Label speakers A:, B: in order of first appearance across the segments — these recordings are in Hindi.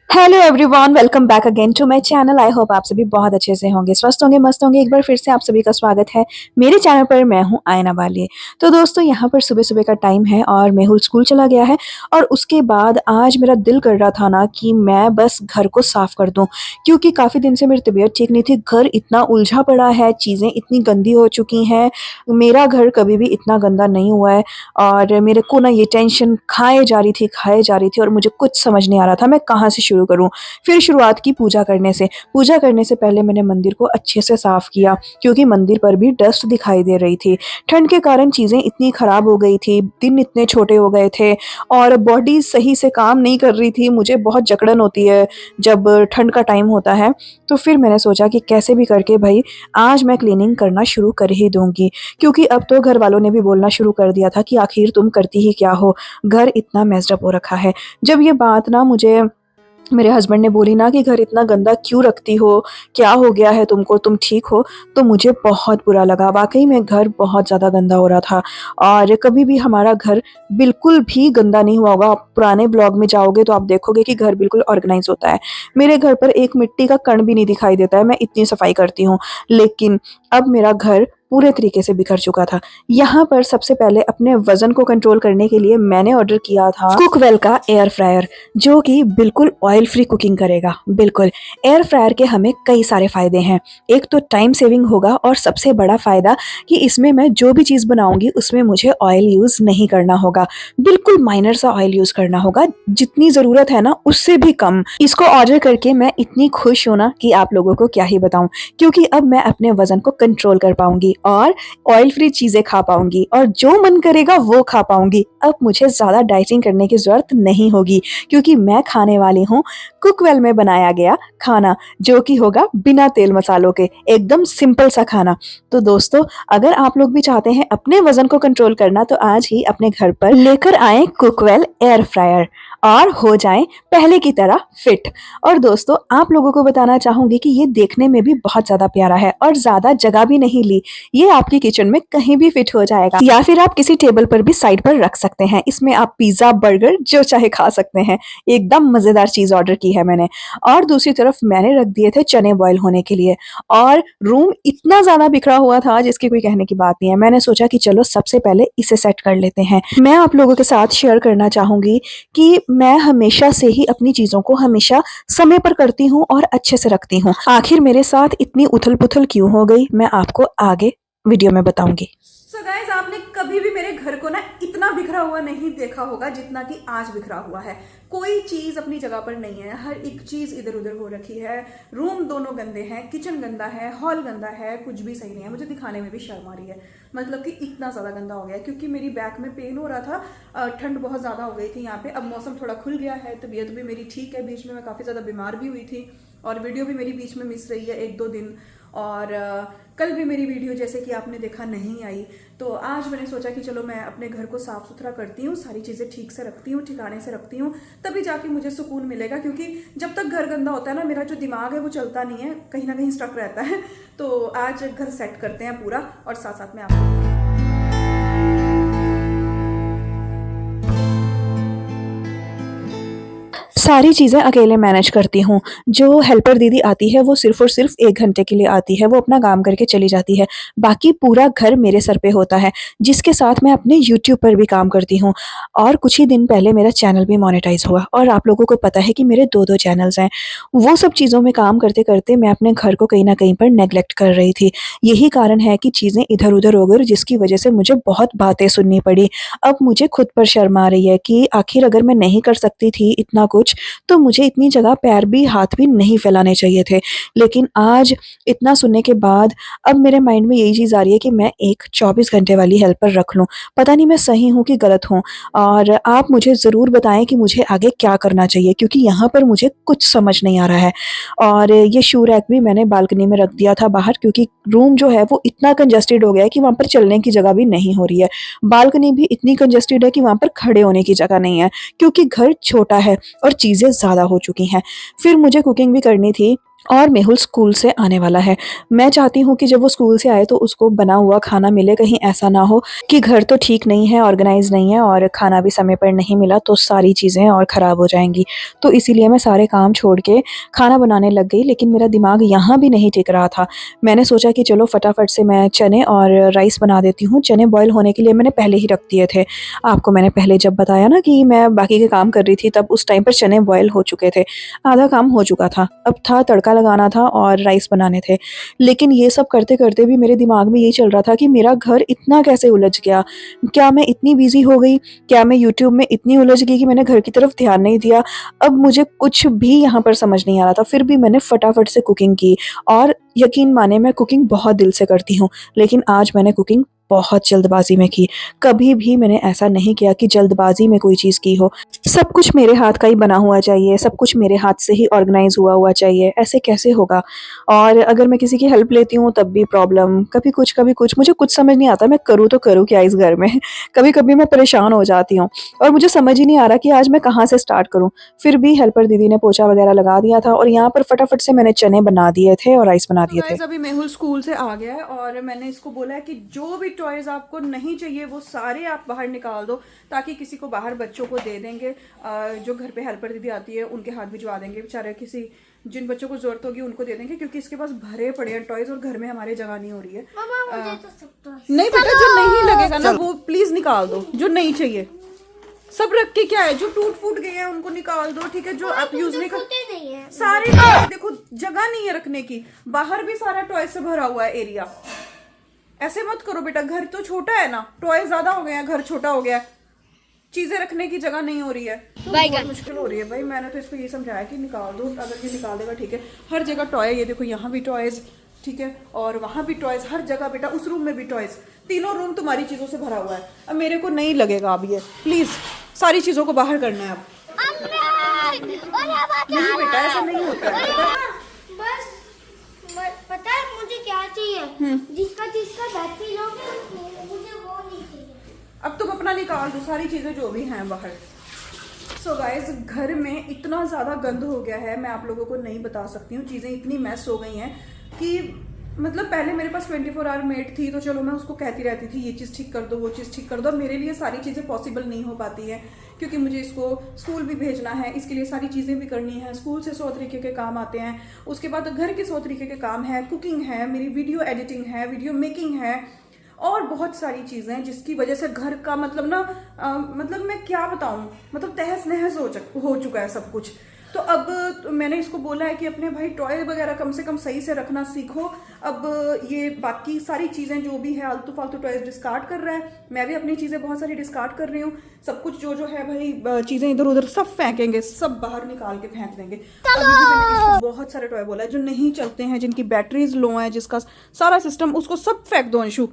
A: Hello everyone, welcome back again to my channel. I hope आप सभी बहुत अच्छे से होंगे, स्वस्थ होंगे, मस्त होंगे। एक बार फिर से आप सभी का स्वागत है मेरे चैनल पर। मैं हूं आयना वाली। तो दोस्तों, यहाँ पर सुबह सुबह का टाइम है और मेहुल स्कूल चला गया है। और उसके बाद आज मेरा दिल कर रहा था ना कि मैं बस घर को साफ कर दूं, क्योंकि काफ़ी दिन से मेरी तबीयत ठीक नहीं थी। घर इतना उलझा पड़ा है, चीज़ें इतनी गंदी हो चुकी हैं। मेरा घर कभी भी इतना गंदा नहीं हुआ है। और मेरे को ना ये टेंशन खाए जा रही थी और मुझे कुछ समझ नहीं आ रहा था मैं कहाँ से शुरू करूँ। फिर शुरुआत की पूजा करने से। पूजा करने से पहले मैंने मंदिर को अच्छे से साफ किया, क्योंकि मंदिर पर भी डस्ट दिखाई दे रही थी। ठंड के कारण चीज़ें इतनी ख़राब हो गई थी, दिन इतने छोटे हो गए थे और बॉडी सही से काम नहीं कर रही थी। मुझे बहुत जकड़न होती है जब ठंड का टाइम होता है। तो फिर मैंने सोचा कि कैसे भी करके भाई आज मैं क्लीनिंग करना शुरू कर ही दूँगी, क्योंकि अब तो घर वालों ने भी बोलना शुरू कर दिया था कि आखिर तुम करती ही क्या हो, घर इतना मेस्ड अप हो रखा है। जब ये बात ना मुझे मेरे हस्बैंड ने बोली ना कि घर इतना गंदा क्यों रखती हो, क्या हो गया है तुमको, तुम ठीक हो, तो मुझे बहुत बुरा लगा। वाक़ई में घर बहुत ज़्यादा गंदा हो रहा था और कभी भी हमारा घर बिल्कुल भी गंदा नहीं हुआ होगा। आप पुराने ब्लॉग में जाओगे तो आप देखोगे कि घर बिल्कुल ऑर्गेनाइज़ होता है। मेरे घर पर एक मिट्टी का कण भी नहीं दिखाई देता है, मैं इतनी सफाई करती हूँ। लेकिन अब मेरा घर पूरे तरीके से बिखर चुका था। यहाँ पर सबसे पहले अपने वज़न को कंट्रोल करने के लिए मैंने ऑर्डर किया था कुकवेल का एयर फ्रायर, जो कि बिल्कुल ऑयल फ्री कुकिंग करेगा। बिल्कुल, एयर फ्रायर के हमें कई सारे फ़ायदे हैं। एक तो टाइम सेविंग होगा और सबसे बड़ा फ़ायदा कि इसमें मैं जो भी चीज़ बनाऊँगी उसमें मुझे ऑयल यूज़ नहीं करना होगा। बिल्कुल माइनर सा ऑयल यूज़ करना होगा, जितनी ज़रूरत है ना उससे भी कम। इसको ऑर्डर करके मैं इतनी खुश हूँ ना कि आप लोगों को क्या ही बताऊँ, क्योंकि अब मैं अपने वज़न को कंट्रोल कर पाऊँगी और ऑयल फ्री चीज़ें खा पाऊँगी और जो मन करेगा वो खा पाऊँगी। अब मुझे ज़्यादा डाइटिंग करने की ज़रूरत नहीं होगी, क्योंकि मैं खाने वाली हूँ कुकवेल में बनाया गया खाना, जो कि होगा बिना तेल मसालों के, एकदम सिंपल सा खाना। तो दोस्तों, अगर आप लोग भी चाहते हैं अपने वज़न को कंट्रोल करना, तो आज ही अपने घर पर लेकर आएँ कुकवेल एयर फ्रायर और हो जाएँ पहले की तरह फिट। और दोस्तों, आप लोगों को बताना चाहूँगी कि ये देखने में भी बहुत ज़्यादा प्यारा है और ज़्यादा जगह भी नहीं ली। ये आपकी किचन में कहीं भी फिट हो जाएगा, या फिर आप किसी टेबल पर भी साइड पर रख सकते हैं। इसमें आप पिज़्ज़ा, बर्गर जो चाहे खा सकते हैं। एकदम मज़ेदार चीज़ ऑर्डर की है मैंने। और दूसरी तरफ मैंने रख दिए थे चने बॉयल होने के लिए, और रूम इतना ज़्यादा बिखरा हुआ था जिसकी कोई कहने की बात नहीं है। मैंने सोचा कि चलो सबसे पहले इसे सेट कर लेते हैं। मैं आप लोगों के साथ शेयर करना चाहूँगी कि मैं हमेशा से ही अपनी चीज़ों को हमेशा समय पर करती हूँ और अच्छे से रखती हूँ। आखिर मेरे साथ इतनी उथल-पुथल क्यों हो गई, मैं आपको आगे वीडियो में बताऊंगी।
B: सो गाइज, आपने कभी भी मेरे घर को ना इतना बिखरा हुआ नहीं देखा होगा जितना कि आज बिखरा हुआ है। कोई चीज अपनी जगह पर नहीं है, हर एक चीज इधर उधर हो रखी है। रूम दोनों गंदे हैं, किचन गंदा है, हॉल गंदा है, कुछ भी सही नहीं है। मुझे दिखाने में भी शर्म आ रही है, मतलब कि इतना ज्यादा गंदा हो गया है, क्योंकि मेरी बैक में पेन हो रहा था। ठंड बहुत ज्यादा हो गई थी यहाँ पे। अब मौसम थोड़ा खुल गया है, तबीयत भी मेरी ठीक है। बीच में मैं काफी ज्यादा बीमार भी हुई थी और वीडियो भी मेरी बीच में मिस रही है 1-2 दिन। और कल भी मेरी वीडियो जैसे कि आपने देखा नहीं आई। तो आज मैंने सोचा कि चलो मैं अपने घर को साफ सुथरा करती हूँ, सारी चीज़ें ठीक से रखती हूँ, ठिकाने से रखती हूँ, तभी जाके मुझे सुकून मिलेगा। क्योंकि जब तक घर गंदा होता है ना, मेरा जो दिमाग है वो चलता नहीं है, कहीं ना कहीं स्टक रहता है। तो आज घर सेट करते हैं पूरा, और साथ साथ में आपको
A: सारी चीज़ें अकेले मैनेज करती हूँ। जो हेल्पर दीदी आती है वो सिर्फ़ और सिर्फ़ 1 घंटे के लिए आती है, वो अपना काम करके चली जाती है। बाकी पूरा घर मेरे सर पे होता है, जिसके साथ मैं अपने यूट्यूब पर भी काम करती हूँ। और कुछ ही दिन पहले मेरा चैनल भी मोनेटाइज़ हुआ, और आप लोगों को पता है कि मेरे 2-2 चैनल्स हैं। वो सब चीज़ों में काम करते-करते मैं अपने घर को कहीं न कहीं पर नेग्लेक्ट कर रही थी। यही कारण है कि चीज़ें इधर-उधर हो गई और जिसकी वजह से मुझे बहुत बातें सुननी पड़ी। अब मुझे खुद पर शर्म आ रही है कि आखिर अगर मैं नहीं कर सकती थी इतना कुछ, तो मुझे इतनी जगह पैर भी हाथ भी नहीं फैलाने चाहिए थे। लेकिन आज इतना सुनने के बाद अब मेरे माइंड में यही चीज़ आ रही है कि मैं एक 24 घंटे वाली हेल्पर रख लूँ। पता नहीं मैं सही हूँ कि गलत हूँ, और आप मुझे ज़रूर बताएँ कि मुझे आगे क्या करना चाहिए, क्योंकि यहाँ पर मुझे कुछ समझ नहीं आ रहा है। और ये शू रैक भी मैंने बालकनी में रख दिया था बाहर, क्योंकि रूम जो है वो इतना कंजेस्टेड हो गया है कि वहाँ पर चलने की जगह भी नहीं हो रही है। बालकनी भी इतनी कंजेस्टेड है कि वहाँ पर खड़े होने की जगह नहीं है, क्योंकि घर छोटा है और चीज़ें ज़्यादा हो चुकी हैं। फिर मुझे कुकिंग भी करनी थी, और मेहुल स्कूल से आने वाला है। मैं चाहती हूँ कि जब वो स्कूल से आए तो उसको बना हुआ खाना मिले, कहीं ऐसा ना हो कि घर तो ठीक नहीं है, ऑर्गेनाइज़ नहीं है और खाना भी समय पर नहीं मिला तो सारी चीज़ें और ख़राब हो जाएँगी। तो इसीलिए मैं सारे काम छोड़ के खाना बनाने लग गई, लेकिन मेरा दिमाग यहाँ भी नहीं टिक रहा था। मैंने सोचा कि चलो फटाफट से मैं चने और राइस बना देती हूँ। चने बॉयल होने के लिए मैंने पहले ही रख दिए थे। आपको मैंने पहले जब बताया ना कि मैं बाकी के काम कर रही थी, तब उस टाइम पर चने बॉयल हो चुके थे। आधा काम हो चुका था। अब था तड़का लगाना था और राइस बनाने थे। लेकिन ये सब करते-करते भी मेरे दिमाग में यही चल रहा था कि मेरा घर इतना कैसे उलझ गया? क्या मैं इतनी बिज़ी हो गई? क्या मैं यूट्यूब में इतनी उलझ गई कि मैंने घर की तरफ ध्यान नहीं दिया? अब मुझे कुछ भी यहाँ पर समझ नहीं आ रहा था। फिर भी मैंने फटाफट से कुकिंग की और यकीन मानिए मैं कुकिंग बहुत दिल से करती हूँ। लेकिन आज मैंने कुकिंग बहुत जल्दबाज़ी में की। कभी भी मैंने ऐसा नहीं किया कि जल्दबाज़ी में कोई चीज़ की हो। सब कुछ मेरे हाथ का ही बना हुआ चाहिए, सब कुछ मेरे हाथ से ही ऑर्गेनाइज़ हुआ चाहिए, ऐसे कैसे होगा? और अगर मैं किसी की हेल्प लेती हूँ तब भी प्रॉब्लम, कभी कुछ, मुझे कुछ समझ नहीं आता मैं करूँ तो करूँ क्या इस घर में? कभी-कभी मैं परेशान हो जाती हूँ और मुझे समझ ही नहीं आ रहा कि आज मैं कहाँ से स्टार्ट करूँ? फिर भी हेल्पर दीदी ने पोछा वगैरह लगा दिया था और यहाँ पर फटाफट से मैंने चने बना दिए थे और राइस बना
B: तो
A: दिए थे।
B: गाइस अभी मेहुल स्कूल से आ गया है और मैंने इसको बोला है कि जो भी टॉयज आपको नहीं चाहिए वो सारे आप बाहर निकाल दो, ताकि किसी को बाहर बच्चों को दे देंगे। जो घर पे हेल्पर दीदी आती है उनके हाथ भिजवा देंगे, बेचारे किसी जिन बच्चों को जरूरत होगी उनको दे देंगे, क्योंकि इसके पास भरे पड़े हैं टॉयज और घर में हमारे जगह नहीं हो रही है।
C: मुझे तो सब तो
B: नहीं बेटा, जो नहीं लगेगा ना वो प्लीज निकाल दो, जो नहीं चाहिए। सब रख के क्या है, जो टूट फूट गए हैं उनको निकाल दो, ठीक है? जो आप यूज नहीं कर
C: नहीं है।
B: सारे देखो जगह नहीं है रखने की, बाहर भी सारा टॉय से भरा हुआ है एरिया। ऐसे मत करो बेटा, घर तो छोटा है ना, टॉय ज्यादा हो गए हैं, घर छोटा हो गया है, चीजें रखने की जगह नहीं हो रही है, तो बहुत मुश्किल हो रही है भाई। मैंने तो इसको ये समझाया कि निकाल दो, अगर ये निकाल देगा ठीक है। हर जगह टॉय, ये देखो यहाँ भी टॉयज, ठीक है, और वहां भी टॉयज, हर जगह बेटा, उस रूम में भी टॉयज, तीनों रूम तुम्हारी चीजों से भरा हुआ है। अब मेरे को नहीं लगेगा अब ये, प्लीज सारी चीजों को बाहर करना है अब। नहीं बेटा ऐसा नहीं होता है,
C: बस पता है मुझे क्या चाहिए, जिसका बैटरी लोगे मुझे वो नहीं चाहिए।
B: अब तुम अपना निकाल दो सारी चीजें जो भी हैं बाहर। सो गाइज घर में इतना ज़्यादा गंद हो गया है, मैं आप लोगों को नहीं बता सकती हूँ। चीज़ें इतनी मैस हो गई हैं कि मतलब पहले मेरे पास 24 आवर मेड थी तो चलो मैं उसको कहती रहती थी ये चीज़ ठीक कर दो, वो चीज़ ठीक कर दो। मेरे लिए सारी चीज़ें पॉसिबल नहीं हो पाती हैं, क्योंकि मुझे इसको स्कूल भी भेजना है, इसके लिए सारी चीज़ें भी करनी है। स्कूल से 100 तरीके के काम आते हैं, उसके बाद घर के 100 तरीके के काम है, कुकिंग है, मेरी वीडियो एडिटिंग है, वीडियो मेकिंग है, और बहुत सारी चीज़ें हैं जिसकी वजह से घर का मतलब ना मतलब मैं क्या बताऊं, मतलब तहस नहस हो चुका है सब कुछ। तो अब मैंने इसको बोला है कि अपने भाई टॉय वगैरह कम से कम सही से रखना सीखो। अब ये बाकी सारी चीज़ें जो भी है आलतू फालतू टॉयज डिस्कार्ड कर रहा है, मैं भी अपनी चीज़ें बहुत सारी डिस्कार्ड कर रही हूँ। सब कुछ जो है भाई चीज़ें इधर उधर सब फेंकेंगे, सब बाहर निकाल के फेंक देंगे। अभी भी मैंने इसको बहुत सारे टॉय बोला है जो नहीं चलते हैं, जिनकी बैटरीज लो है, जिसका सारा सिस्टम, उसको सब फेंक दो अंशु।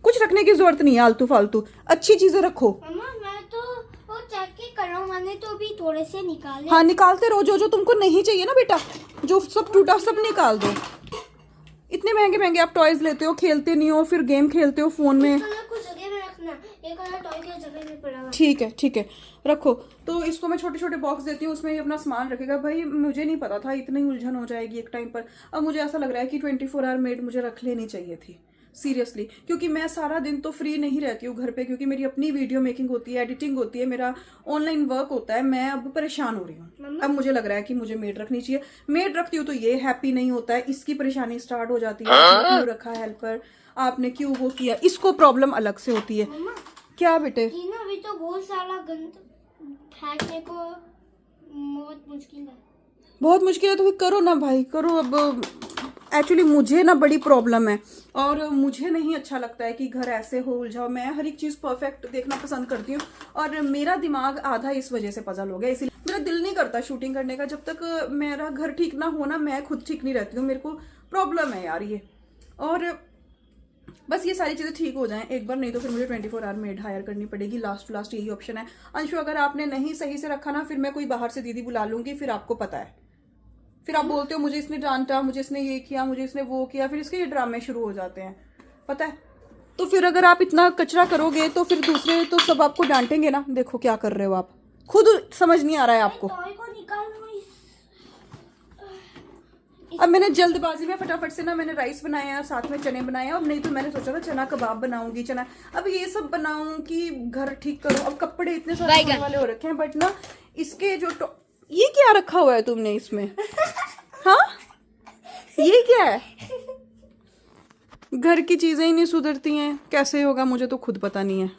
B: कुछ रखने की जरूरत नहीं है आलतू फालतू, अच्छी चीजें रखो।
C: मम्मा मैं तो वो चेक ही कर रहा हूँ, मैंने तो अभी थोड़े से निकाले।
B: हाँ निकालते रहो, जो तुमको नहीं चाहिए ना बेटा, जो सब टूटा सब निकाल दो। इतने महंगे महंगे आप टॉयज लेते हो, खेलते नहीं हो, फिर गेम खेलते हो फोन में।
C: कुछ जगह में रखना, एक वाला टॉय की जगह में पड़ा हुआ है।
B: ठीक है रखो। तो इसको मैं छोटे छोटे बॉक्स देती हूँ, उसमें ये अपना सामान रखेगा। भाई मुझे नहीं पता था इतनी उलझन हो जाएगी एक टाइम पर। अब मुझे ऐसा लग रहा है कि 24 आवर मेड मुझे रख लेनी चाहिए थी सीरियसली, क्योंकि मैं सारा दिन तो फ्री नहीं रहती हूँ घर पे, क्योंकि मेरी अपनी वीडियो मेकिंग होती है, एडिटिंग होती है, मेरा ऑनलाइन वर्क होता है। मैं अब परेशान हो रही हूँ। अब मुझे लग रहा है कि मुझे मेड रखनी चाहिए। मेड रखती हूँ तो ये हैप्पी नहीं होता है, इसकी परेशानी स्टार्ट हो जाती है, आपने क्यों रखा हेल्पर, आपने क्यों वो किया, इसको प्रॉब्लम अलग से होती है। क्या बेटे
C: ना अभी तो बहुत सारा गंद फेंकने को बहुत मुश्किल है।
B: बहुत मुश्किल है तो फिर करो ना भाई, करो। अब एक्चुअली मुझे ना बड़ी प्रॉब्लम है और मुझे नहीं अच्छा लगता है कि घर ऐसे हो उलझाओ। मैं हर एक चीज़ परफेक्ट देखना पसंद करती हूँ और मेरा दिमाग आधा इस वजह से पजल हो गया। इसीलिए मेरा दिल नहीं करता शूटिंग करने का, जब तक मेरा घर ठीक ना हो ना, मैं खुद ठीक नहीं रहती हूँ। मेरे को प्रॉब्लम है यार ये, और बस ये सारी चीज़ें ठीक हो जाएं एक बार, नहीं तो फिर मुझे 24 आवर मेड हायर करनी पड़ेगी। लास्ट टू लास्ट यही ऑप्शन है। अंशु अगर आपने नहीं सही से रखा ना, फिर मैं कोई बाहर से दीदी बुला लूंगी, फिर आपको पता है, फिर आप बोलते हो मुझे इसने डांटा, मुझे इसने ये किया, मुझे इसने वो किया, फिर इसके ये ड्रामे शुरू हो जाते हैं, पता है। तो फिर अगर आप इतना कचरा करोगे तो फिर दूसरे तो सब आपको डांटेंगे ना। देखो क्या कर रहे हो आप, खुद समझ नहीं आ रहा है आपको।
C: टॉय को निकालो,
B: अब मैंने जल्दबाजी में फटाफट से ना मैंने राइस बनाया, साथ में चने बनाए, और नहीं तो मैंने सोचा था चना कबाब बनाऊंगी, चना अब ये सब बनाऊं कि घर ठीक करूं। अब कपड़े इतने सारे धोने वाले हो रखे हैं, बट ना इसके जो ये क्या रखा हुआ है तुमने इसमें? हाँ, ये क्या है? घर की चीजें ही नहीं सुधरती हैं, कैसे होगा मुझे तो खुद पता नहीं है।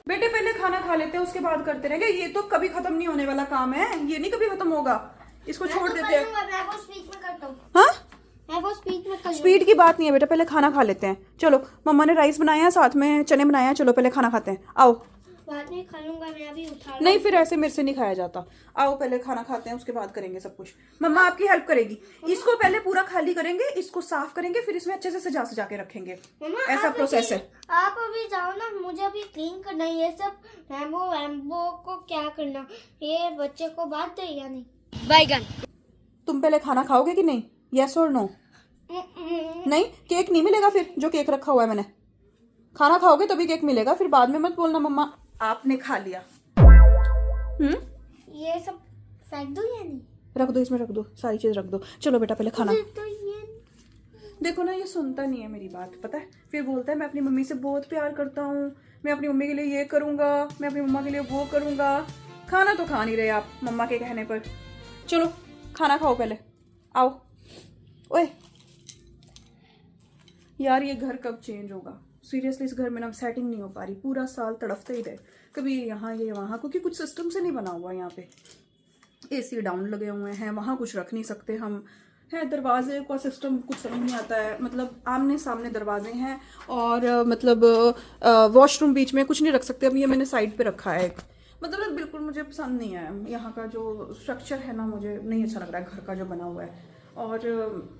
B: बेटे पहले खाना खा लेते हैं, उसके बाद करते रहेंगे। ये तो कभी खत्म नहीं होने वाला काम है, ये नहीं कभी खत्म होगा, इसको छोड़ देते हैं।
C: मैं वो स्पीड में करता हूँ।
B: हाँ,
C: मैं वो स्पीड में कर
B: स्पीड की बात नहीं है बेटा, पहले खाना खा लेते हैं। चलो, मम्मा ने राइस बनाया है, साथ में चने बनाया है, चलो पहले खाना खाते हैं, आओ।
C: बाद में खा लूंगा, मैं अभी उठा
B: नहीं, फिर ऐसे मेरे से नहीं खाया जाता। आओ पहले खाना खाते हैं, उसके बाद करेंगे सब कुछ। मम्मा आपकी हेल्प करेगी। इसको पहले पूरा खाली करेंगे, इसको साफ करेंगे, फिर इसमें अच्छे से सजा के रखेंगे। ऐसा प्रोसेस है।
C: आप अभी जाओ ना, मुझे अभी क्लीन करना है ये सब। रैम्बो को क्या करना, ये बच्चे को बात दे या नहीं? बैगन।
B: तुम पहले खाना खाओगे कि नहीं? यस और नो? नहीं, केक नहीं मिलेगा फिर, जो केक रखा हुआ है मैंने। खाना खाओगे तभी केक मिलेगा, फिर बाद में मत बोलना मम्मा आपने खा लिया।
C: ये सब फेंक दूं या नहीं?
B: रख दो, इसमें रख दो, सारी चीज रख दो। चलो बेटा पहले खाना।
C: तो ये
B: देखो ना, ये सुनता नहीं है मेरी बात, पता है। फिर बोलता है मैं अपनी मम्मी से बहुत प्यार करता हूँ, मैं अपनी मम्मी के लिए ये करूँगा, मैं अपनी मम्मा के लिए वो करूँगा। खाना तो खा नहीं रहे आप मम्मा के कहने पर। चलो खाना खाओ पहले, आओ। ओए यार, ये घर कब चेंज होगा? सीरियसली इस घर में ना सेटिंग नहीं हो पा रही, पूरा साल तड़फते ही रहे, कभी यहाँ ये वहाँ, क्योंकि कुछ सिस्टम से नहीं बना हुआ। यहाँ पे एसी डाउन लगे हुए हैं, वहाँ कुछ रख नहीं सकते हम, है दरवाजे का सिस्टम कुछ समझ नहीं आता है। मतलब आमने सामने दरवाजे हैं, और मतलब वॉशरूम बीच में, कुछ नहीं रख सकते। अब ये मैंने साइड पे रखा है एक, मतलब बिल्कुल मुझे पसंद नहीं आया। यहाँ का जो स्ट्रक्चर है ना, मुझे नहीं अच्छा लग रहा है घर का जो बना हुआ है। और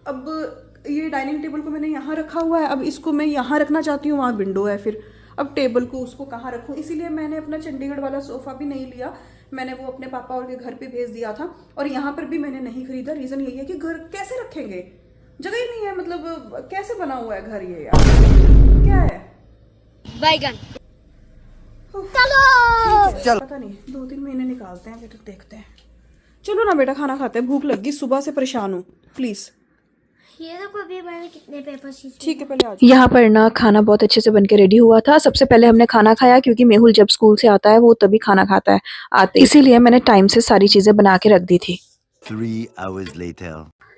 B: अब ये डाइनिंग टेबल को मैंने यहाँ रखा हुआ है, अब इसको मैं यहाँ रखना चाहती हूँ, वहाँ विंडो है, फिर अब टेबल को उसको कहाँ रखूँ? इसीलिए मैंने अपना चंडीगढ़ वाला सोफ़ा भी नहीं लिया, मैंने वो अपने पापा और के घर पे भेज दिया था, और यहाँ पर भी मैंने नहीं खरीदा। रीज़न यही है कि घर कैसे रखेंगे, जगह ही नहीं है। मतलब कैसे बना हुआ है घर ये यार, क्या है?
C: बैगन।
B: चलो पता नहीं, 2-3 महीने निकालते हैं, फिर देखते हैं। चलो ना बेटा खाना खाते हैं, भूख लगी, सुबह से परेशान हूँ, प्लीज।
C: ये देखो अभी मैंने कितने पेपर शीट।
B: ठीक है, पहले आ जाओ।
A: यहाँ पर ना खाना बहुत अच्छे से बनके रेडी हुआ था। सबसे पहले हमने खाना खाया, क्योंकि मेहुल जब स्कूल से आता है वो तभी खाना खाता है आते, इसीलिए मैंने टाइम से सारी चीज़ें बना के रख दी थी।
D: 3 hours later.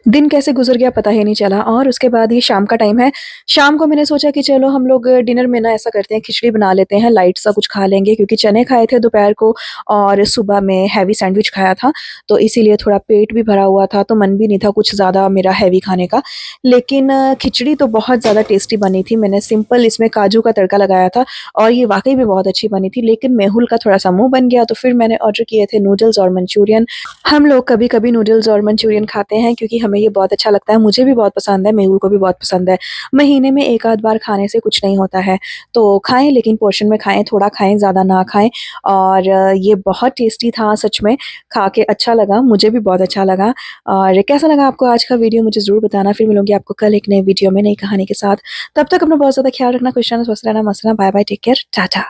A: दिन कैसे गुजर गया पता ही नहीं चला। और उसके बाद ये शाम का टाइम है। शाम को मैंने सोचा कि चलो हम लोग डिनर में ना ऐसा करते हैं, खिचड़ी बना लेते हैं, लाइट सा कुछ खा लेंगे, क्योंकि चने खाए थे दोपहर को और सुबह में हैवी सैंडविच खाया था, तो इसीलिए थोड़ा पेट भी भरा हुआ था, तो मन भी नहीं था कुछ ज़्यादा मेरा हैवी खाने का। लेकिन खिचड़ी तो बहुत ज़्यादा टेस्टी बनी थी। मैंने सिंपल इसमें काजू का तड़का लगाया था, और ये वाकई में बहुत अच्छी बनी थी। लेकिन मेहुल का थोड़ा सा मुँह बन गया, तो फिर मैंने ऑर्डर किए थे नूडल्स और मंचूरियन। हम लोग कभी कभी नूडल्स और मंचूरियन खाते हैं, क्योंकि हमें ये बहुत अच्छा लगता है। मुझे भी बहुत पसंद है, मेहुल को भी बहुत पसंद है। महीने में एक आध बार खाने से कुछ नहीं होता है, तो खाएं, लेकिन पोर्शन में खाएं, थोड़ा खाएं, ज़्यादा ना खाएं। और ये बहुत टेस्टी था, सच में खा के अच्छा लगा, मुझे भी बहुत अच्छा लगा। और कैसा लगा आपको आज का वीडियो मुझे ज़रूर बताना। फिर मिलूंगी आपको कल एक नए वीडियो में, नई कहानी के साथ। तब तक अपना बहुत ज़्यादा ख्याल रखना, खुश रहना, स्वस्थ रहना, मस्त रहना। Bye bye, take care, Tata.